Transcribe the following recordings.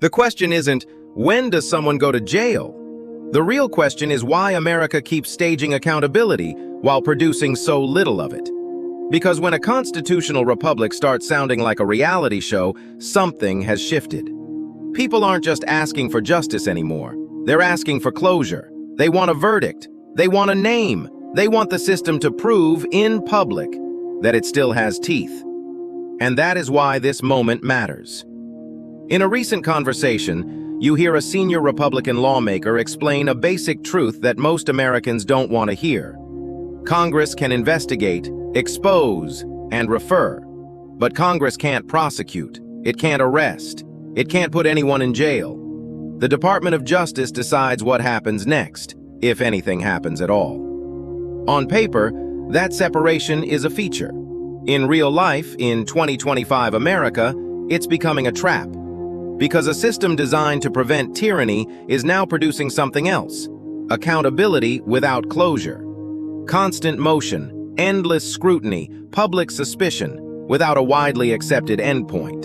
The question isn't, when does someone go to jail? The real question is why America keeps staging accountability while producing so little of it. Because when a constitutional republic starts sounding like a reality show, something has shifted. People aren't just asking for justice anymore. They're asking for closure. They want a verdict. They want a name. They want the system to prove in public that it still has teeth. And that is why this moment matters. In a recent conversation, you hear a senior Republican lawmaker explain a basic truth that most Americans don't want to hear. Congress can investigate, expose, and refer. But Congress can't prosecute. It can't arrest. It can't put anyone in jail. The Department of Justice decides what happens next, if anything happens at all. On paper, that separation is a feature. In real life, in 2025 America, it's becoming a trap. Because a system designed to prevent tyranny is now producing something else: accountability without closure. Constant motion, endless scrutiny, public suspicion, without a widely accepted endpoint.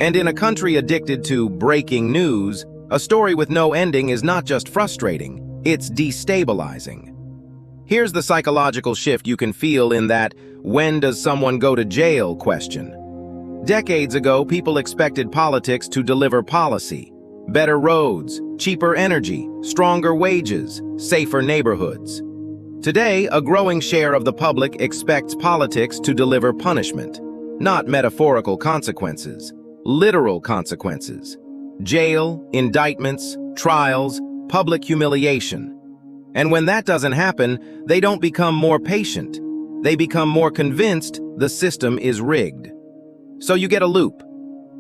And in a country addicted to breaking news, a story with no ending is not just frustrating, it's destabilizing. Here's the psychological shift you can feel in that "when does someone go to jail" question. Decades ago, people expected politics to deliver policy: better roads, cheaper energy, stronger wages, safer neighborhoods. Today, a growing share of the public expects politics to deliver punishment, not metaphorical consequences, literal consequences. Jail, indictments, trials, public humiliation. And when that doesn't happen, they don't become more patient. They become more convinced the system is rigged. So you get a loop.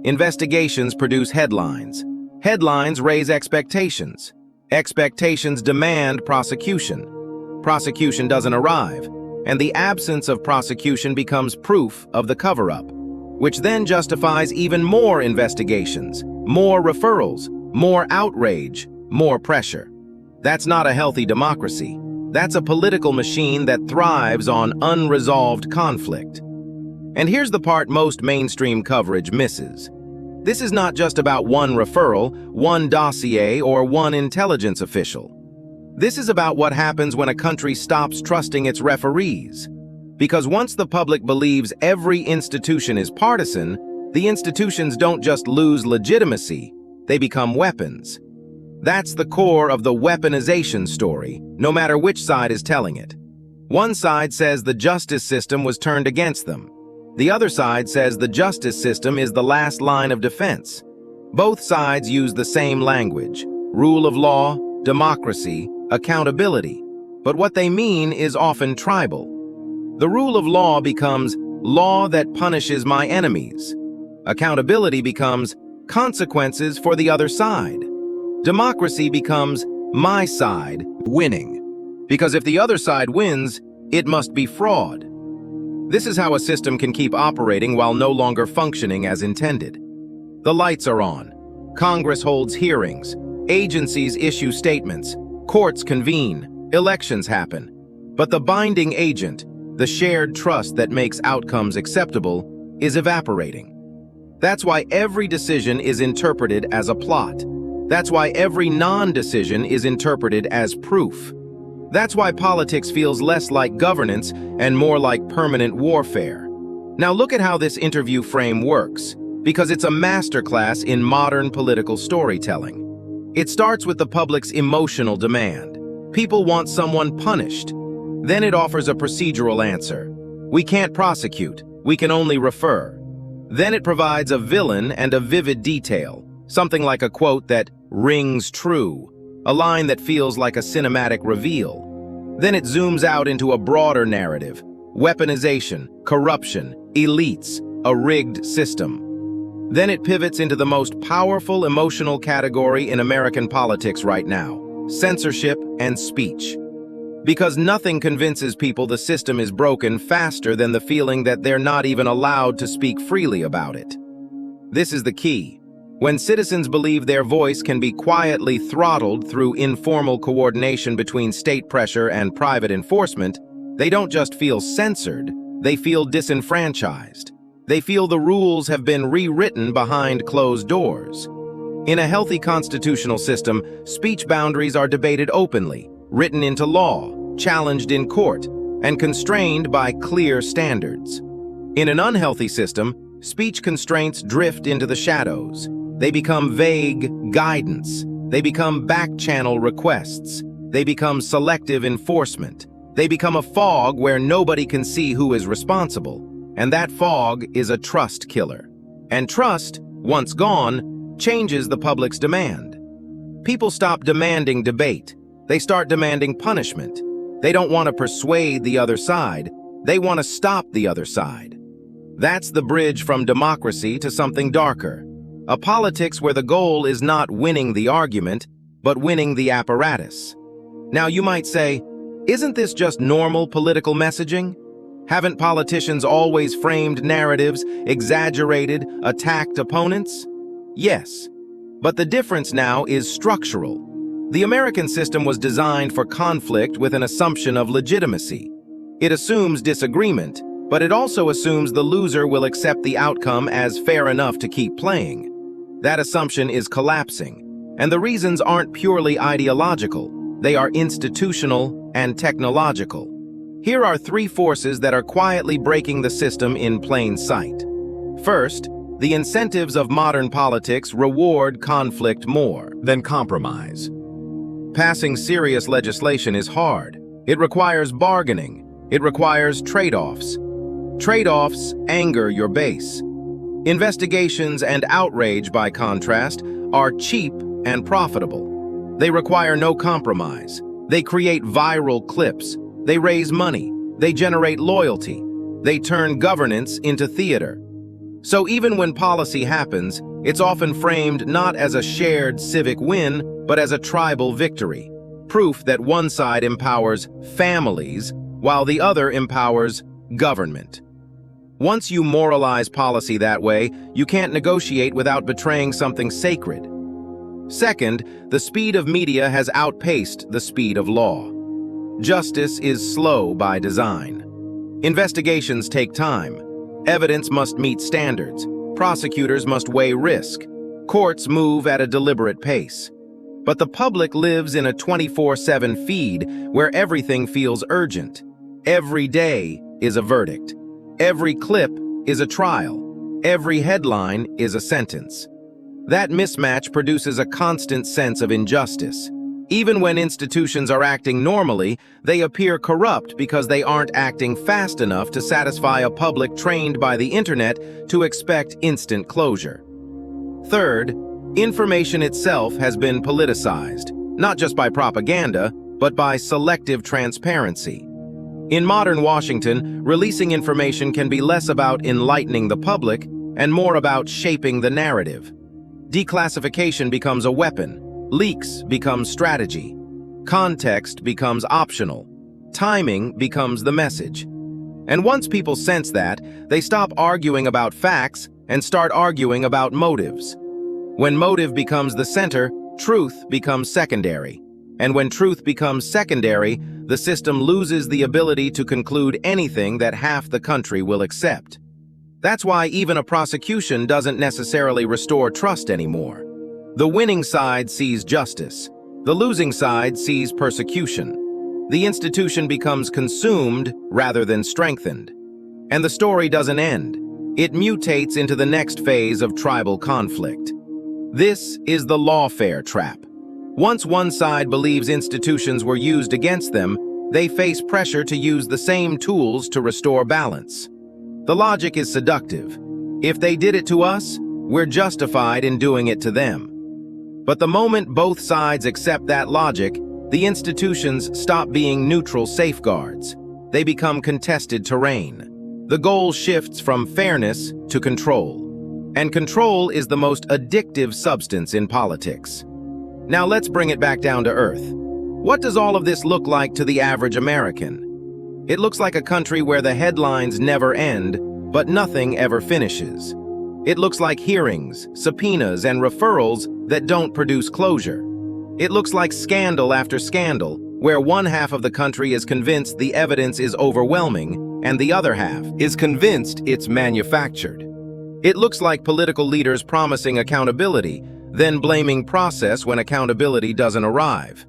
Investigations produce headlines. Headlines raise expectations. Expectations demand prosecution. Prosecution doesn't arrive, and the absence of prosecution becomes proof of the cover-up, which then justifies even more investigations, more referrals, more outrage, more pressure. That's not a healthy democracy. That's a political machine that thrives on unresolved conflict. And here's the part most mainstream coverage misses. This is not just about one referral, one dossier, or one intelligence official. This is about what happens when a country stops trusting its referees. Because once the public believes every institution is partisan, the institutions don't just lose legitimacy, they become weapons. That's the core of the weaponization story, no matter which side is telling it. One side says the justice system was turned against them. The other side says the justice system is the last line of defense. Both sides use the same language: rule of law, democracy, accountability. But what they mean is often tribal. The rule of law becomes law that punishes my enemies. Accountability becomes consequences for the other side. Democracy becomes my side winning. Because if the other side wins, it must be fraud. This is how a system can keep operating while no longer functioning as intended. The lights are on. Congress holds hearings. Agencies issue statements. Courts convene. Elections happen. But the binding agent, the shared trust that makes outcomes acceptable, is evaporating. That's why every decision is interpreted as a plot. That's why every non-decision is interpreted as proof. That's why politics feels less like governance and more like permanent warfare. Now look at how this interview frame works, because it's a masterclass in modern political storytelling. It starts with the public's emotional demand. People want someone punished. Then it offers a procedural answer. We can't prosecute, we can only refer. Then it provides a villain and a vivid detail, something like a quote that rings true, a line that feels like a cinematic reveal. Then it zooms out into a broader narrative: weaponization, corruption, elites, a rigged system. Then it pivots into the most powerful emotional category in American politics right now: censorship and speech. Because nothing convinces people the system is broken faster than the feeling that they're not even allowed to speak freely about it. This is the key. When citizens believe their voice can be quietly throttled through informal coordination between state pressure and private enforcement, they don't just feel censored, they feel disenfranchised. They feel the rules have been rewritten behind closed doors. In a healthy constitutional system, speech boundaries are debated openly, written into law, challenged in court, and constrained by clear standards. In an unhealthy system, speech constraints drift into the shadows. They become vague guidance. They become back-channel requests. They become selective enforcement. They become a fog where nobody can see who is responsible. And that fog is a trust killer. And trust, once gone, changes the public's demand. People stop demanding debate. They start demanding punishment. They don't want to persuade the other side. They want to stop the other side. That's the bridge from democracy to something darker. A politics where the goal is not winning the argument, but winning the apparatus. Now you might say, isn't this just normal political messaging? Haven't politicians always framed narratives, exaggerated, attacked opponents? Yes, but the difference now is structural. The American system was designed for conflict with an assumption of legitimacy. It assumes disagreement, but it also assumes the loser will accept the outcome as fair enough to keep playing. That assumption is collapsing, and the reasons aren't purely ideological. They are institutional and technological. Here are three forces that are quietly breaking the system in plain sight. First, the incentives of modern politics reward conflict more than compromise. Passing serious legislation is hard. It requires bargaining. It requires trade-offs. Trade-offs anger your base. Investigations and outrage, by contrast, are cheap and profitable. They require no compromise. They create viral clips. They raise money. They generate loyalty. They turn governance into theater. So even when policy happens, it's often framed not as a shared civic win, but as a tribal victory. Proof that one side empowers families, while the other empowers government. Once you moralize policy that way, you can't negotiate without betraying something sacred. Second, the speed of media has outpaced the speed of law. Justice is slow by design. Investigations take time. Evidence must meet standards. Prosecutors must weigh risk. Courts move at a deliberate pace. But the public lives in a 24/7 feed where everything feels urgent. Every day is a verdict. Every clip is a trial. Every headline is a sentence. That mismatch produces a constant sense of injustice. Even when institutions are acting normally, they appear corrupt because they aren't acting fast enough to satisfy a public trained by the internet to expect instant closure. Third, information itself has been politicized, not just by propaganda, but by selective transparency. In modern Washington, releasing information can be less about enlightening the public and more about shaping the narrative. Declassification becomes a weapon. Leaks become strategy. Context becomes optional. Timing becomes the message. And once people sense that, they stop arguing about facts and start arguing about motives. When motive becomes the center, truth becomes secondary. And when truth becomes secondary, the system loses the ability to conclude anything that half the country will accept. That's why even a prosecution doesn't necessarily restore trust anymore. The winning side sees justice. The losing side sees persecution. The institution becomes consumed rather than strengthened. And the story doesn't end. It mutates into the next phase of tribal conflict. This is the lawfare trap. Once one side believes institutions were used against them, they face pressure to use the same tools to restore balance. The logic is seductive. If they did it to us, we're justified in doing it to them. But the moment both sides accept that logic, the institutions stop being neutral safeguards. They become contested terrain. The goal shifts from fairness to control. And control is the most addictive substance in politics. Now let's bring it back down to earth. What does all of this look like to the average American? It looks like a country where the headlines never end, but nothing ever finishes. It looks like hearings, subpoenas, and referrals that don't produce closure. It looks like scandal after scandal, where one half of the country is convinced the evidence is overwhelming, and the other half is convinced it's manufactured. It looks like political leaders promising accountability, then blaming process when accountability doesn't arrive.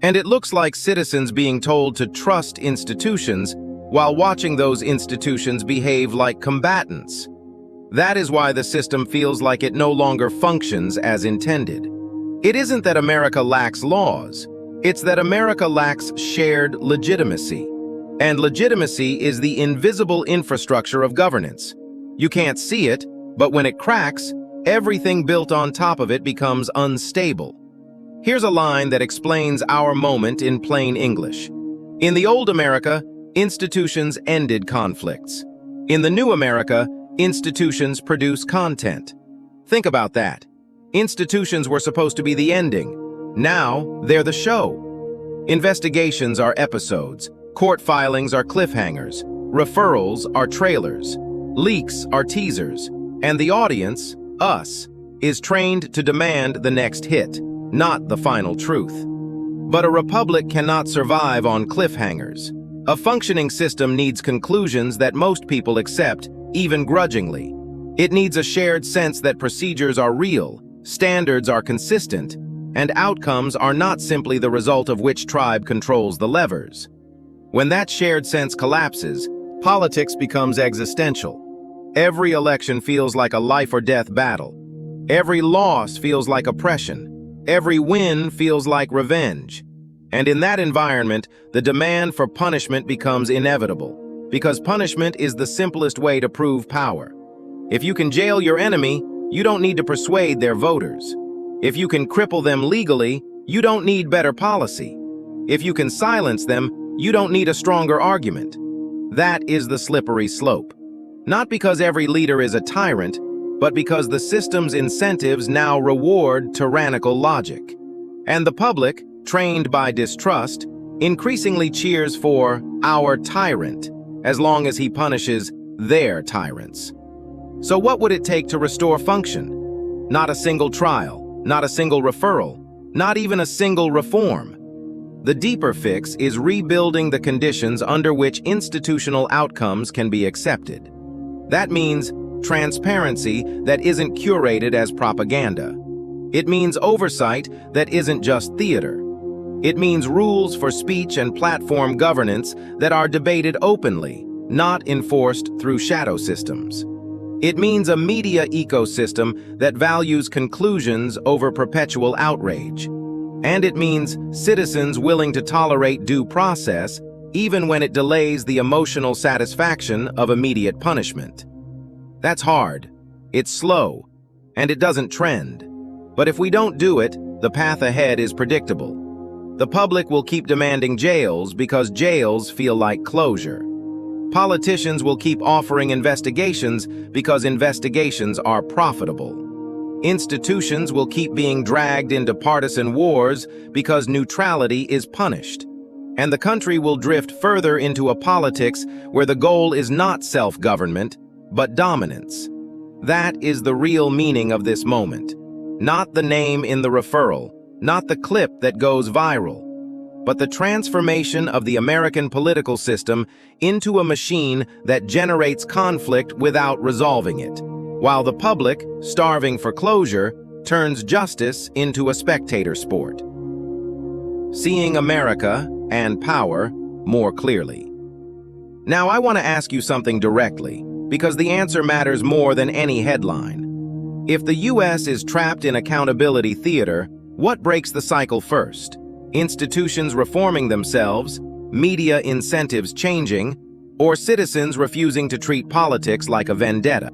And it looks like citizens being told to trust institutions while watching those institutions behave like combatants. That is why the system feels like it no longer functions as intended. It isn't that America lacks laws, it's that America lacks shared legitimacy. And legitimacy is the invisible infrastructure of governance. You can't see it, but when it cracks, everything built on top of it becomes unstable. Here's a line that explains our moment in plain English. In the old America, institutions ended conflicts. In the new America, institutions produce content. Think about that. Institutions were supposed to be the ending. Now, they're the show. Investigations are episodes. Court filings are cliffhangers. Referrals are trailers. Leaks are teasers. And the audience, us, is trained to demand the next hit, not the final truth. But a republic cannot survive on cliffhangers. A functioning system needs conclusions that most people accept, even grudgingly. It needs a shared sense that procedures are real, standards are consistent, and outcomes are not simply the result of which tribe controls the levers. When that shared sense collapses, politics becomes existential. Every election feels like a life-or-death battle. Every loss feels like oppression. Every win feels like revenge. And in that environment, the demand for punishment becomes inevitable, because punishment is the simplest way to prove power. If you can jail your enemy, you don't need to persuade their voters. If you can cripple them legally, you don't need better policy. If you can silence them, you don't need a stronger argument. That is the slippery slope. Not because every leader is a tyrant, but because the system's incentives now reward tyrannical logic. And the public, trained by distrust, increasingly cheers for our tyrant, as long as he punishes their tyrants. So what would it take to restore function? Not a single trial, not a single referral, not even a single reform. The deeper fix is rebuilding the conditions under which institutional outcomes can be accepted. That means transparency that isn't curated as propaganda. It means oversight that isn't just theater. It means rules for speech and platform governance that are debated openly, not enforced through shadow systems. It means a media ecosystem that values conclusions over perpetual outrage. And it means citizens willing to tolerate due process even when it delays the emotional satisfaction of immediate punishment. That's hard, it's slow, and it doesn't trend. But if we don't do it, the path ahead is predictable. The public will keep demanding jails because jails feel like closure. Politicians will keep offering investigations because investigations are profitable. Institutions will keep being dragged into partisan wars because neutrality is punished. And the country will drift further into a politics where the goal is not self-government, but dominance. That is the real meaning of this moment. Not the name in the referral, not the clip that goes viral, but the transformation of the American political system into a machine that generates conflict without resolving it, while the public, starving for closure, turns justice into a spectator sport. Seeing America and power more clearly. Now I want to ask you something directly, because the answer matters more than any headline. If the U.S. is trapped in accountability theater, what breaks the cycle first? Institutions reforming themselves, media incentives changing, or citizens refusing to treat politics like a vendetta?